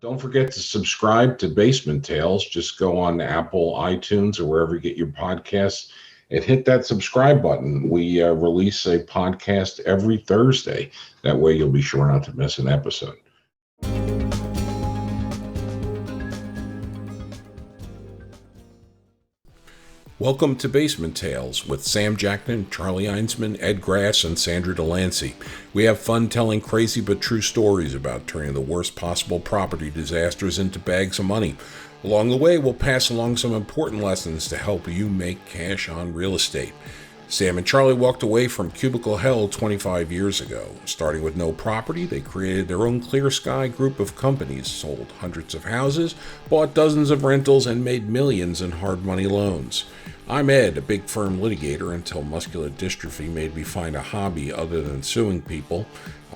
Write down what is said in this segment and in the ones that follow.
Don't forget to subscribe to Basement Tales. Just go on Apple, iTunes, or wherever you get your podcasts and hit that subscribe button. We release a podcast every Thursday. That way you'll be sure not to miss an episode. Welcome to Basement Tales with Sam Jackman, Charlie Einsman, Ed Grass, and Sandra Delancey. We have fun telling crazy but true stories about turning the worst possible property disasters into bags of money. Along the way, we'll pass along some important lessons to help you make cash on real estate. Sam and Charlie walked away from cubicle hell 25 years ago. Starting with no property, they created their own Clear Sky group of companies, sold hundreds of houses, bought dozens of rentals, and made millions in hard money loans. I'm Ed, a big firm litigator until muscular dystrophy made me find a hobby other than suing people.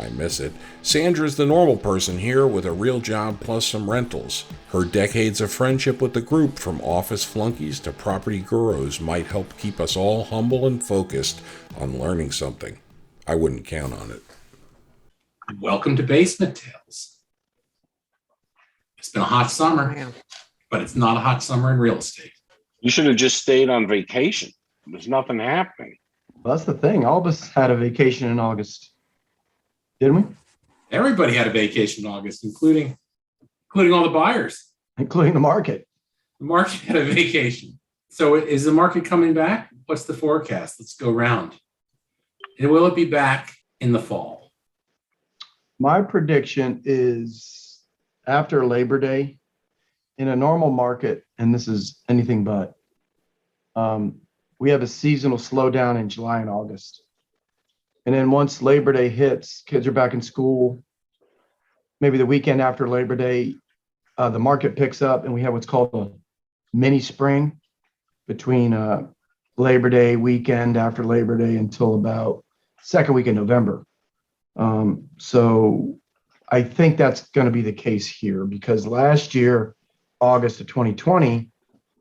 I miss it. Sandra's the normal person here with a real job plus some rentals. Her decades of friendship with the group, from office flunkies to property gurus, might help keep us all humble and focused on learning something. I wouldn't count on it. Welcome to Basement Tales. It's been a hot summer, but it's not a hot summer in real estate. You should have just stayed on vacation. There's nothing happening. Well, that's the thing. All of us had a vacation in August, didn't we? Everybody had a vacation in August, including all the buyers. Including the market. The market had a vacation. So is the market coming back? What's the forecast? Let's go round. And will it be back in the fall? My prediction is after Labor Day, in a normal market, and this is anything but, we have a seasonal slowdown in July and August. And then once Labor Day hits, kids are back in school. Maybe the weekend after Labor Day, the market picks up and we have what's called a mini spring between Labor Day weekend after Labor Day until about second week in November. So I think that's going to be the case here because last year, August of 2020,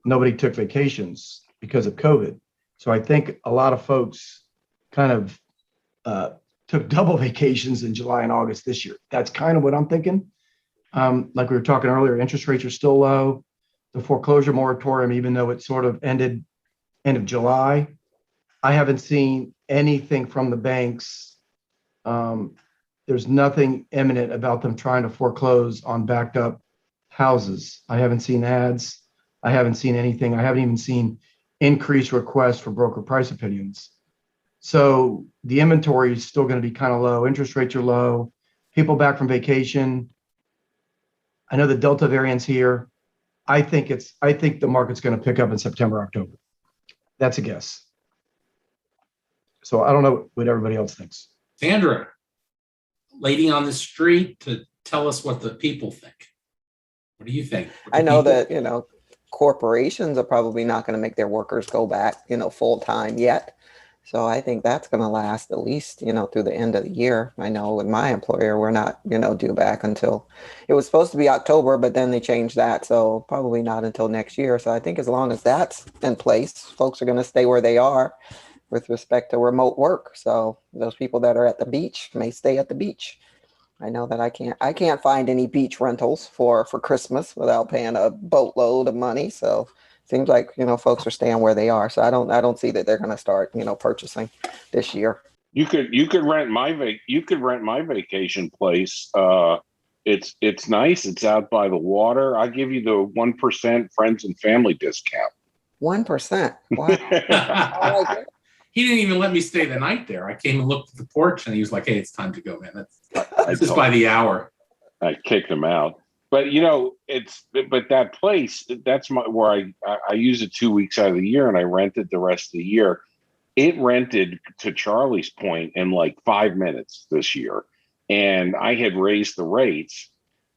nobody took vacations because of COVID. So I think a lot of folks kind of took double vacations in July and August this year. That's kind of what I'm thinking. Like we were talking earlier, interest rates are still low. The foreclosure moratorium, even though it sort of ended end of July, I haven't seen anything from the banks. There's nothing imminent about them trying to foreclose on backed up houses. I haven't seen ads. I haven't seen anything. I haven't even seen increased requests for broker price opinions. So the inventory is still going to be kind of low. Interest rates are low. People back from vacation. I know the Delta variant's here. I think the market's going to pick up in September, October. That's a guess. So I don't know what everybody else thinks. Sandra, lady on the street, to tell us what the people think. What do you think? I know that, corporations are probably not going to make their workers go back, full time yet. So I think that's going to last at least, through the end of the year. I know with my employer, we're not, due back until it was supposed to be October, but then they changed that. So probably not until next year. So I think as long as that's in place, folks are going to stay where they are with respect to remote work. So those people that are at the beach may stay at the beach. I know that I can't find any beach rentals for Christmas without paying a boatload of money. So it seems like, folks are staying where they are. So I don't see that they're going to start, purchasing this year. You could rent my vacation place. It's nice. It's out by the water. I give you the 1% friends and family discount. 1%. Wow. I like it. He didn't even let me stay the night there. I came and looked at the porch and he was like, "Hey, it's time to go, man. This is by the hour." I kicked him out. But but that place, that's where I use it 2 weeks out of the year and I rent it the rest of the year. It rented, to Charlie's point, in like 5 minutes this year. And I had raised the rates,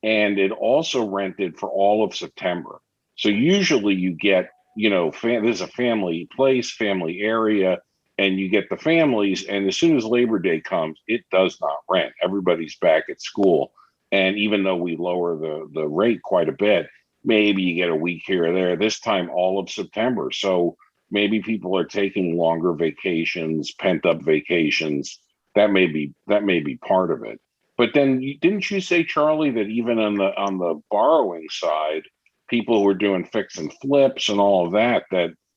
and it also rented for all of September. So usually you get, there's a family place, family area, and you get the families. And as soon as Labor Day comes, it does not rent. Everybody's back at school. And even though we lower the rate quite a bit, maybe you get a week here or there. This time, all of September. So maybe people are taking longer vacations, pent up vacations. That may be part of it. But then didn't you say, Charlie, that even on the borrowing side, people who are doing fix and flips and all of that,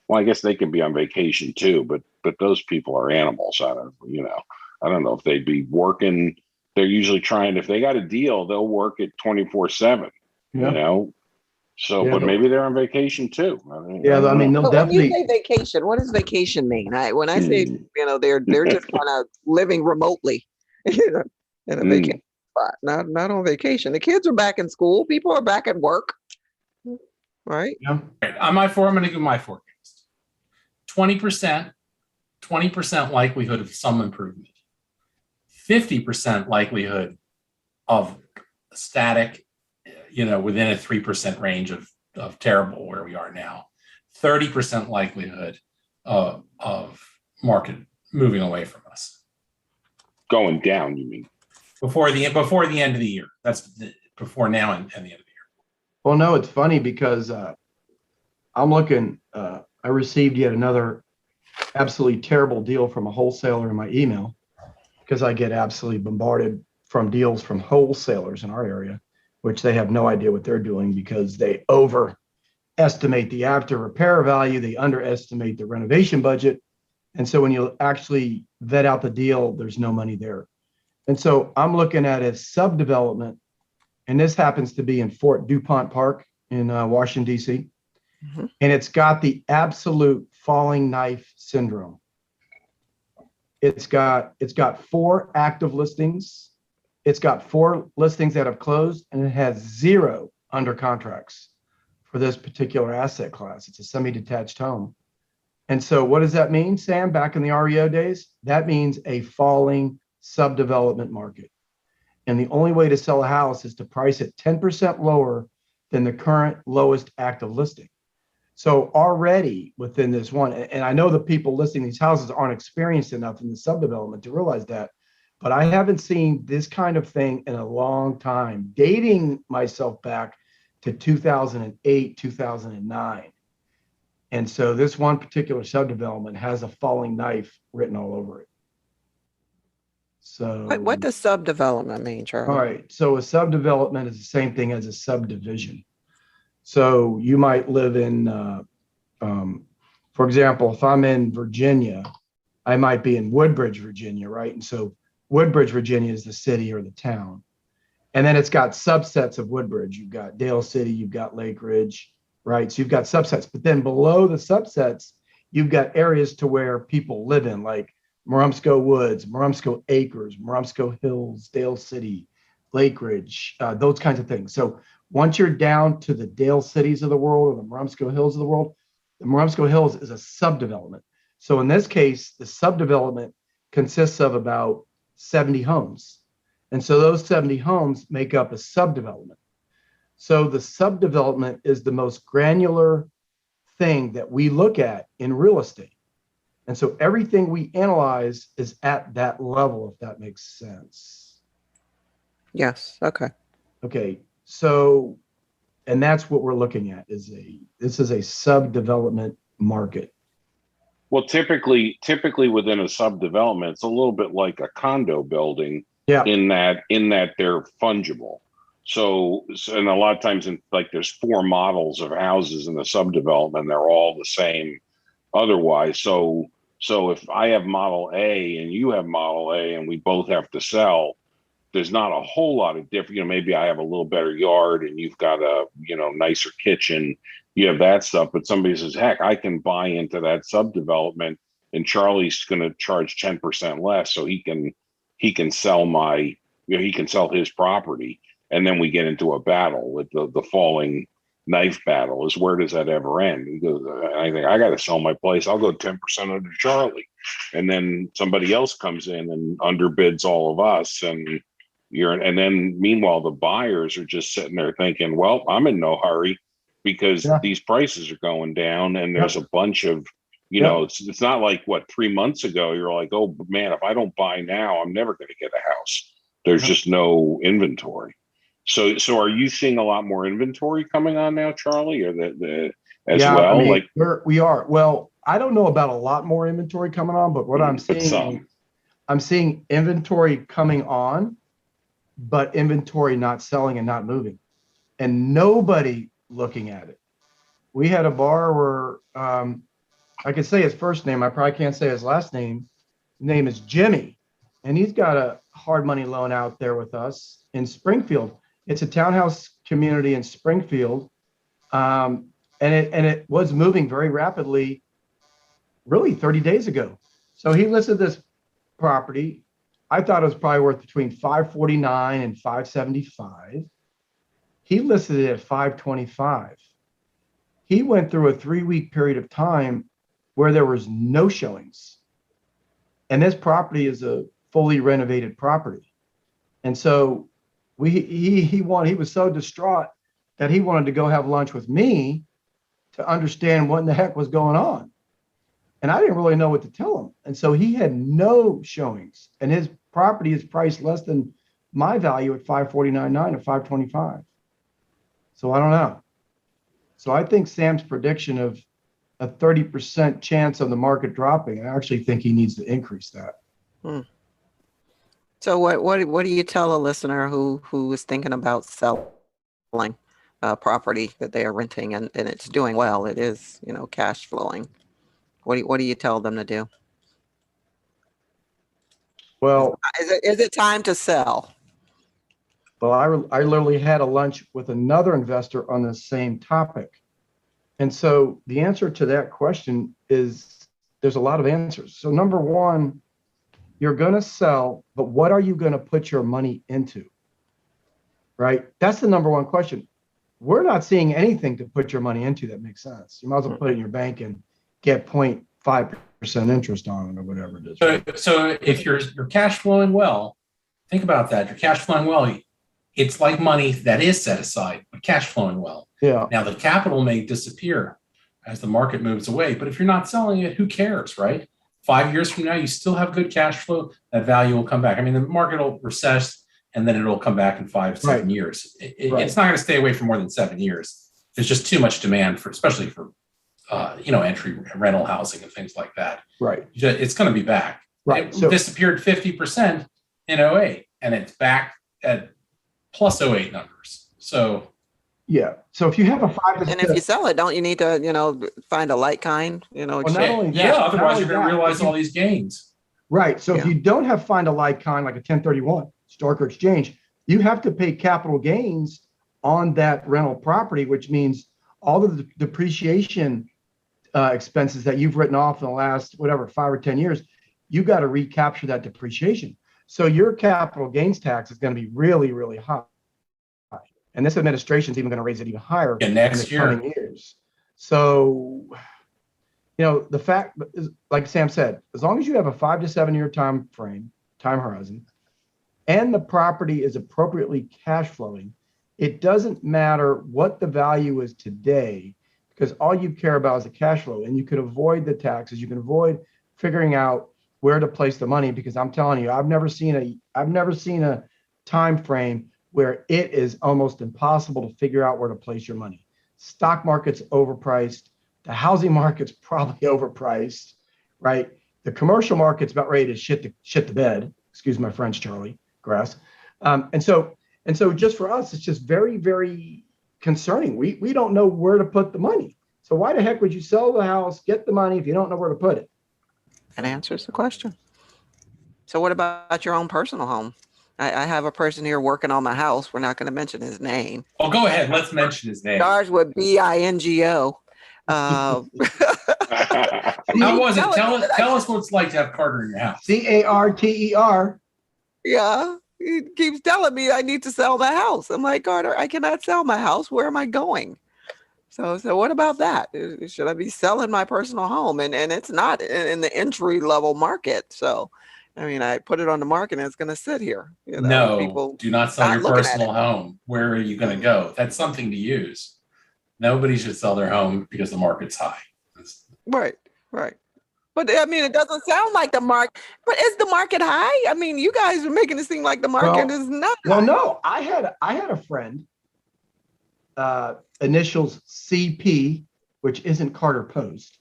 well, I guess they could be on vacation too, but those people are animals. I don't know if they'd be working. They're usually trying, if they got a deal, they'll work it 24/7, Yeah. So, Yeah, but maybe they're on vacation too. Yeah, I mean, they'll But when you definitely. say vacation, what does vacation mean? When I say, they're just kind of living remotely, in a vacation spot, not on vacation. The kids are back in school. People are back at work, right? Yeah. On my I'm going to give my forecast. 20%, 20% likelihood of some improvement. 50% likelihood of static, within a 3% range of terrible where we are now. 30% likelihood of market moving away from us. Going down, you mean? Before the end of the year. That's before now and the end of the year. Well, no, it's funny because I'm looking, I received yet another absolutely terrible deal from a wholesaler in my email, because I get absolutely bombarded from deals from wholesalers in our area, which they have no idea what they're doing because they overestimate the after repair value, they underestimate the renovation budget. And so when you actually vet out the deal, there's no money there. And so I'm looking at a subdevelopment, and this happens to be in Fort DuPont Park in Washington, D.C. And it's got the absolute falling knife syndrome. It's got 4 active listings. It's got 4 listings that have closed, and it has 0 under contracts for this particular asset class. It's a semi-detached home. And so what does that mean, Sam, back in the REO days? That means a falling subdevelopment market. And the only way to sell a house is to price it 10% lower than the current lowest active listing. So already within this one, and I know the people listing these houses aren't experienced enough in the subdevelopment to realize that, but I haven't seen this kind of thing in a long time, dating myself back to 2008, 2009. And so this one particular subdevelopment has a falling knife written all over it. So What does subdevelopment mean, Charlie? all right. So a subdevelopment is the same thing as a subdivision. So you might live in, for example, if I'm in Virginia, I might be in Woodbridge, Virginia, right? And so Woodbridge, Virginia is the city or the town. And then it's got subsets of Woodbridge. You've got Dale City, you've got Lake Ridge, right? So you've got subsets. But then below the subsets, you've got areas to where people live in, like Murumsco Woods, Murumsco Acres, Murumsco Hills, Dale City, Lake Ridge, those kinds of things. So once you're down to the Dale Cities of the world or the Murumsco Hills of the world, the Murumsco Hills is a subdevelopment. So in this case, the subdevelopment consists of about 70 homes. And so those 70 homes make up a subdevelopment. So the subdevelopment is the most granular thing that we look at in real estate. And so everything we analyze is at that level, if that makes sense. Yes. Okay. Okay. So, and that's what we're looking at this is a subdevelopment market. Well, typically within a subdevelopment, it's a little bit like a condo building. Yeah. In that they're fungible. So and a lot of times there's 4 models of houses in the subdevelopment, they're all the same otherwise. So if I have model A and you have model A and we both have to sell, there's not a whole lot of different, maybe I have a little better yard and you've got a, nicer kitchen, you have that stuff, but somebody says, heck, I can buy into that subdevelopment and Charlie's going to charge 10% less so he can sell he can sell his property. And then we get into a battle with the falling knife battle is where does that ever end? He goes, I think I got to sell my place. I'll go 10% under Charlie. And then somebody else comes in and underbids all of us. And then meanwhile, the buyers are just sitting there thinking, well, I'm in no hurry because these prices are going down. And there's a bunch of, it's not like 3 months ago, you're like, oh man, if I don't buy now, I'm never going to get a house. There's just no inventory. So are you seeing a lot more inventory coming on now, Charlie, or as well? I mean, we are. Well, I don't know about a lot more inventory coming on, but what I'm seeing inventory coming on, but inventory not selling and not moving, and nobody looking at it. We had a borrower, I could say his first name, I probably can't say his last name. His name is Jimmy, and he's got a hard money loan out there with us in Springfield. It's a townhouse community in Springfield, and it was moving very rapidly, really 30 days ago. So he listed this property. I thought it was probably worth between 549 and 575. He listed it at 525. He went through a 3-week period of time where there was no showings. And this property is a fully renovated property. And so he was so distraught that he wanted to go have lunch with me to understand what in the heck was going on. And I didn't really know what to tell him. And so he had no showings, and his property is priced less than my value at 549.9 or 525. So I don't know. So I think Sam's prediction of a 30% chance of the market dropping, I actually think he needs to increase that. So what do you tell a listener who is thinking about selling property that they are renting and it's doing well? It is, cash flowing. What do you tell them to do? Well, is it time to sell? Well, I literally had a lunch with another investor on the same topic. And so the answer to that question is there's a lot of answers. So number one, you're going to sell, but what are you going to put your money into? Right? That's the number one question. We're not seeing anything to put your money into that makes sense. You might as well put it in your bank and get 0.5% interest on it or whatever it is. Right? So if you're cash flowing well, think about that. You're cash flowing well. It's like money that is set aside, but cash flowing well. Yeah. Now the capital may disappear as the market moves away, but if you're not selling it, who cares, right? 5 years from now, you still have good cash flow. That value will come back. I mean, the market will recess and then it'll come back in 5, 7 years. It's not going to stay away for more than 7 years. There's just too much demand for, especially for, entry rental housing and things like that. Right. It's going to be back. Right. It disappeared 50% in 08 and it's back at plus 08 numbers. So yeah. So if you have a 5 to and if you sell it, don't you need to, find a like kind, well, not only that, yeah, otherwise you're going to that, realize all these gains. Right. So if you don't have find a like kind, like a 1031 stock or exchange, you have to pay capital gains on that rental property, which means all of the depreciation expenses that you've written off in the last, 5 or 10 years, you got to recapture that depreciation. So your capital gains tax is going to be really, really high. And this administration is even going to raise it even higher in the coming years. So, the fact is, like Sam said, as long as you have a 5 to 7 year time horizon, and the property is appropriately cash flowing, it doesn't matter what the value is today, because all you care about is the cash flow, and you could avoid the taxes. You can avoid figuring out where to place the money, because I'm telling you, I've never seen a time frame where it is almost impossible to figure out where to place your money. Stock market's overpriced. The housing market's probably overpriced, right? The commercial market's about ready to shit the bed. Excuse my French, Charlie Grass. And so just for us, it's just very, very concerning. We don't know where to put the money. So why the heck would you sell the house, get the money if you don't know where to put it? That answers the question. So what about your own personal home? I have a person here working on my house. We're not going to mention his name. Oh, go ahead. Let's mention his name. Starts with BINGO. How was it? Tell us what it's like to have Carter in your house. CARTER. Yeah. He keeps telling me I need to sell the house. I'm like, Carter, I cannot sell my house. Where am I going? So what about that? Should I be selling my personal home? And it's not in the entry level market. So, I put it on the market and it's going to sit here. No, people do not sell your personal home. Where are you going to go? That's something to use. Nobody should sell their home because the market's high. Right. But it doesn't sound like the market. But is the market high? You guys are making it seem like the market is not. Well, no. I had a friend, initials CP, which isn't Carter Post.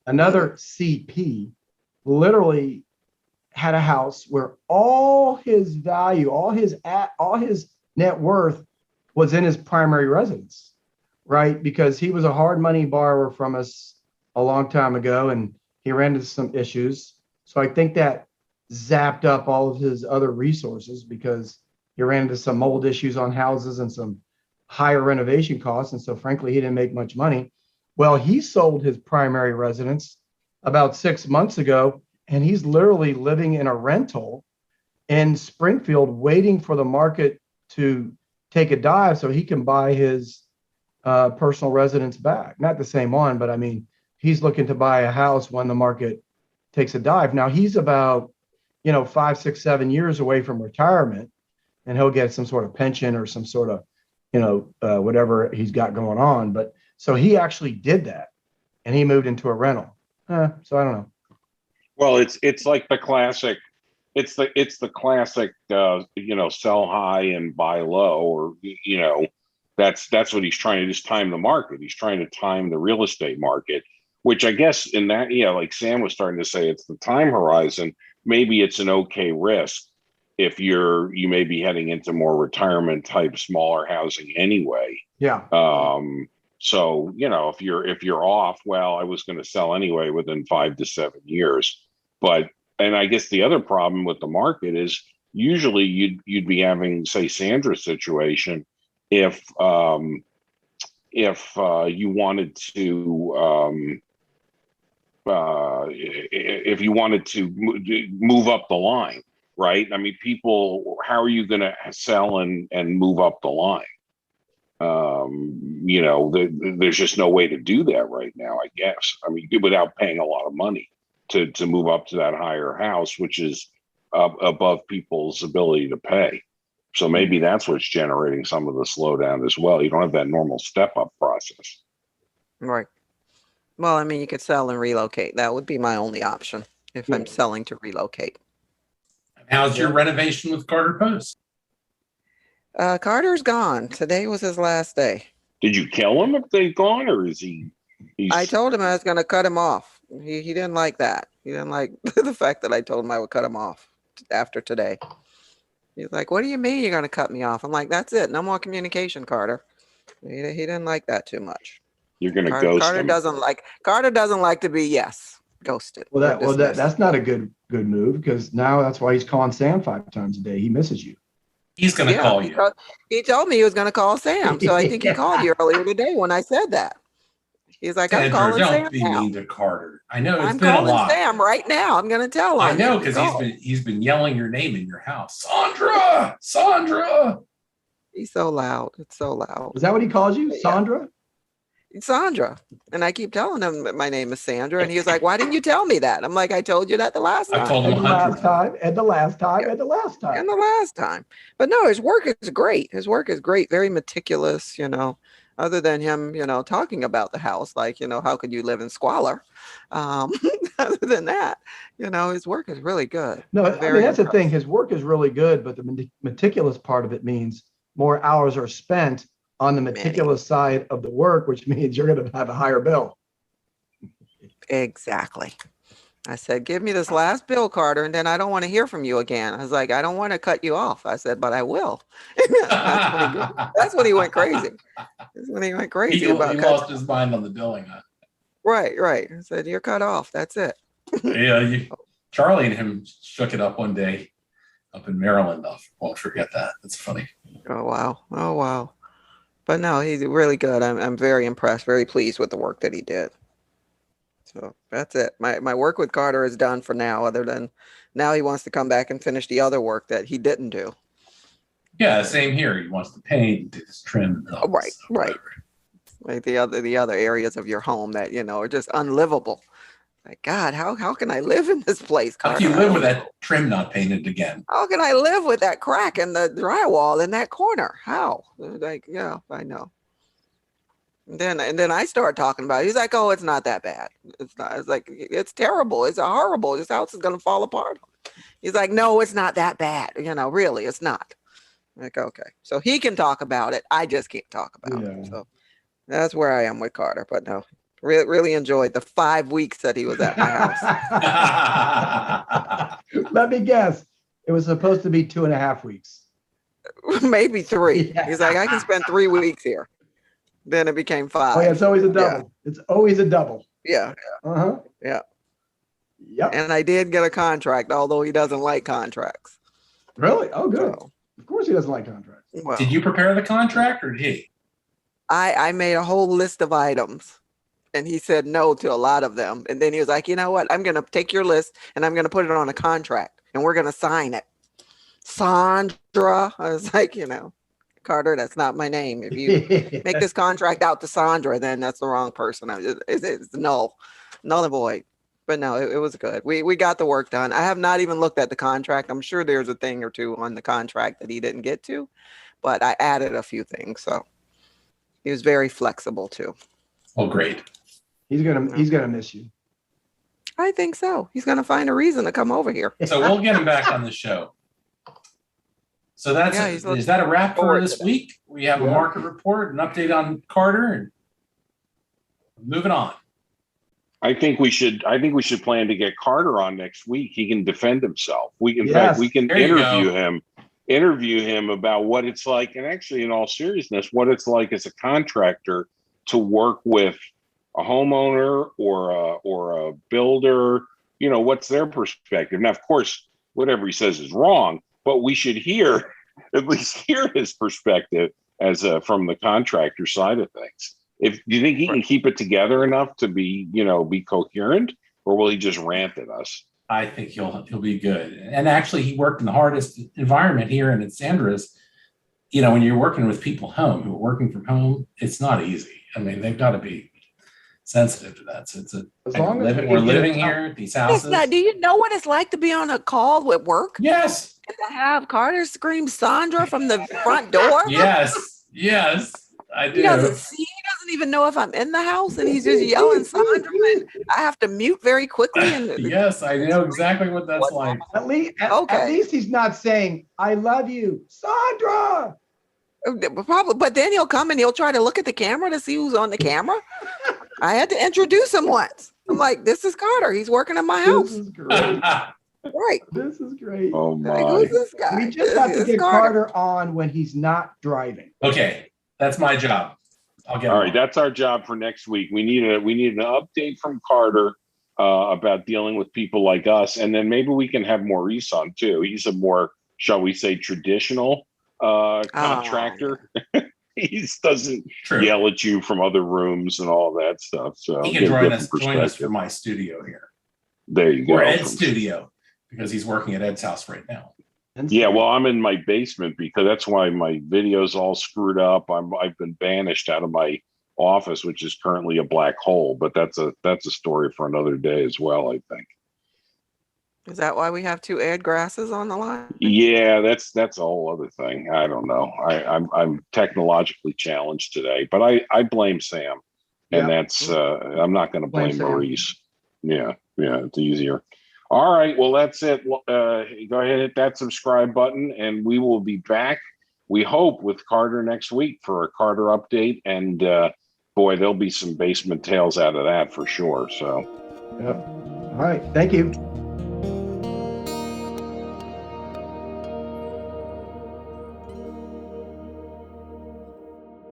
Another CP, literally had a house where all his value, all his net worth was in his primary residence, right? Because he was a hard money borrower from us a long time ago, and he ran into some issues. So I think that zapped up all of his other resources because he ran into some mold issues on houses and some higher renovation costs. And so frankly, he didn't make much money. Well, he sold his primary residence about 6 months ago, and he's literally living in a rental in Springfield, waiting for the market to take a dive so he can buy his personal residence back. Not the same one, but I mean, he's looking to buy a house when the market takes a dive. Now he's about, 5, 6, 7 years away from retirement, and he'll get some sort of pension or some sort of, whatever he's got going on. But so he actually did that, and he moved into a rental. So I don't know. Well, it's like the classic. It's the classic. Sell high and buy low, or that's what he's trying to just time the market. He's trying to time the real estate market, which I guess in that, like Sam was starting to say, it's the time horizon. Maybe it's an okay risk if you may be heading into more retirement type smaller housing anyway. Yeah. So, if you're off, well, I was going to sell anyway within 5 to 7 years. And I guess the other problem with the market is usually you'd be having, say, Sandra's situation, if you wanted to move up the line, right? I mean, how are you going to sell and move up the line? There's just no way to do that right now, I guess. I mean, without paying a lot of money to move up to that higher house, which is above people's ability to pay. So maybe that's what's generating some of the slowdown as well. You don't have that normal step up process. Right. Well, I mean, you could sell and relocate. That would be my only option if I'm selling to relocate. How's your renovation with Carter Post? Carter's gone. Today was his last day. Did you kill him if they've gone, or is he? I told him I was going to cut him off. He didn't like that. He didn't like the fact that I told him I would cut him off after today. He's like, "What do you mean you're going to cut me off?" I'm like, "That's it. No more communication, Carter." He didn't like that too much. You're going to ghost Carter him. Carter doesn't like to be ghosted. That's not a good move, because now that's why he's calling Sam 5 times a day. He misses you. He's going to call you. He told me he was going to call Sam, so I think he called you earlier today when I said that. He's like, Sandra, "I'm calling don't Sam be now. mean to Carter. I know I'm been a calling lot. Sam right now. I'm going to tell him." I know, because he's been yelling your name in your house, Sandra. He's so loud. It's so loud. Is that what he calls you, Sandra? Sandra. And I keep telling him that my name is Sandra. And he was like, "Why didn't you tell me that?" I'm like, "I told you that the last time." I told him And the last time, and the last time, and the last time. And the last time. But no, his work is great. His work is great. Very meticulous, other than him, talking about the house, like, how could you live in squalor? Other than that, his work is really good. No, I mean, that's the thing. His work is really good, but the meticulous part of it means more hours are spent on the meticulous side of the work, which means you're going to have a higher bill. Exactly. I said, "Give me this last bill, Carter, and then I don't want to hear from you again." I was like, "I don't want to cut you off." I said, "But I will." That's when he went crazy. That's when he went crazy. He lost his mind on the billing. Huh? Right. I said, "You're cut off. That's it." Yeah, Charlie and him shook it up one day up in Maryland. I won't forget that. That's funny. Oh, wow. But no, he's really good. I'm very impressed, very pleased with the work that he did. So that's it. My work with Carter is done for now, other than now he wants to come back and finish the other work that he didn't do. Yeah, same here. He wants to paint, do his trim. Right. Like the other areas of your home that, are just unlivable. Like, God, how can I live in this place, Carter? How can you live with that trim not painted again? How can I live with that crack in the drywall in that corner? How? Like, yeah, I know. And then I start talking about it. He's like, "Oh, it's not that bad. It's not." It's like, "It's terrible. It's horrible. This house is going to fall apart." He's like, "No, it's not that bad. Really, it's not." I'm like, okay. So he can talk about it. I just can't talk about it. So that's where I am with Carter. But no, Really enjoyed the 5 weeks that he was at my house. Let me guess. It was supposed to be 2.5 weeks. Maybe 3. Yeah. He's like, I can spend 3 weeks here. Then it became 5. Oh, yeah, it's always a double. It's always a double. Yeah. Uh-huh. Yeah. Yep. And I did get a contract, although he doesn't like contracts. Really? Oh, good. So, Of course he doesn't like contracts. well, Did you prepare the contract or did he? I made a whole list of items and he said no to a lot of them. And then he was like, you know what? I'm going to take your list and I'm going to put it on a contract and we're going to sign it. Sandra. I was like, Carter, that's not my name. If you make this contract out to Sandra, then that's the wrong person. It's null and void. But no, it was good. We got the work done. I have not even looked at the contract. I'm sure there's a thing or two on the contract that he didn't get to, but I added a few things. So he was very flexible too. Oh, great. He's gonna miss you. I think so. He's gonna find a reason to come over here. So we'll get him back on the show. So is that a wrap for this week? We have a market report, an update on Carter, and moving on. I think we should plan to get Carter on next week. He can defend himself. In Yes. fact, we can There you interview him about what it's like, and actually, in all seriousness, what it's like as a contractor to work with a homeowner or a builder. What's their perspective? Now, of course, whatever he says is wrong, but we should at least hear his perspective as from the contractor side of things. Do you think he can keep it together enough to be coherent, or will he just rant at us? I think he'll be good. And actually, he worked in the hardest environment here and at Sandra's. When you're working with people home who are working from home, it's not easy. I mean, they've got to be sensitive to that. So we're living here at these houses. Do you know what it's like to be on a call with work? Yes. And to have Carter scream Sandra from the front door? Yes, I do. He doesn't even know if I'm in the house, and he's just yelling Sandra, and I have to mute very quickly. And yes, I know exactly what that's like. At least he's not saying, I love you, Sandra. Probably, but then he'll come and he'll try to look at the camera to see who's on the camera. I had to introduce him once. I'm like, this is Carter. He's working in my house. This is great. Right. This is great. Oh my! Like, who's this guy? We just have to get Carter on when he's not driving. Okay, that's my job. I'll get. All right, that's our job for next week. We need an update from Carter about dealing with people like us, and then maybe we can have Maurice on too. He's a more, shall we say, traditional contractor. He doesn't yell at you from other rooms and all that stuff. So he can join us from my studio here. There you go. Or Ed's studio, because he's working at Ed's house right now. Yeah, well, I'm in my basement because that's why my video's all screwed up. I've been banished out of my office, which is currently a black hole. But that's a story for another day as well, I think. Is that why we have 2 Ed Grasses on the line? Yeah, that's a whole other thing. I don't know. I'm technologically challenged today, but I blame Sam, and that's I'm not going to blame Maurice. Yeah, it's easier. All right, well, that's it. Go ahead and hit that subscribe button, and we will be back, we hope, with Carter next week for a Carter update. And boy, there'll be some basement tales out of that for sure. So, yep. All right, thank you.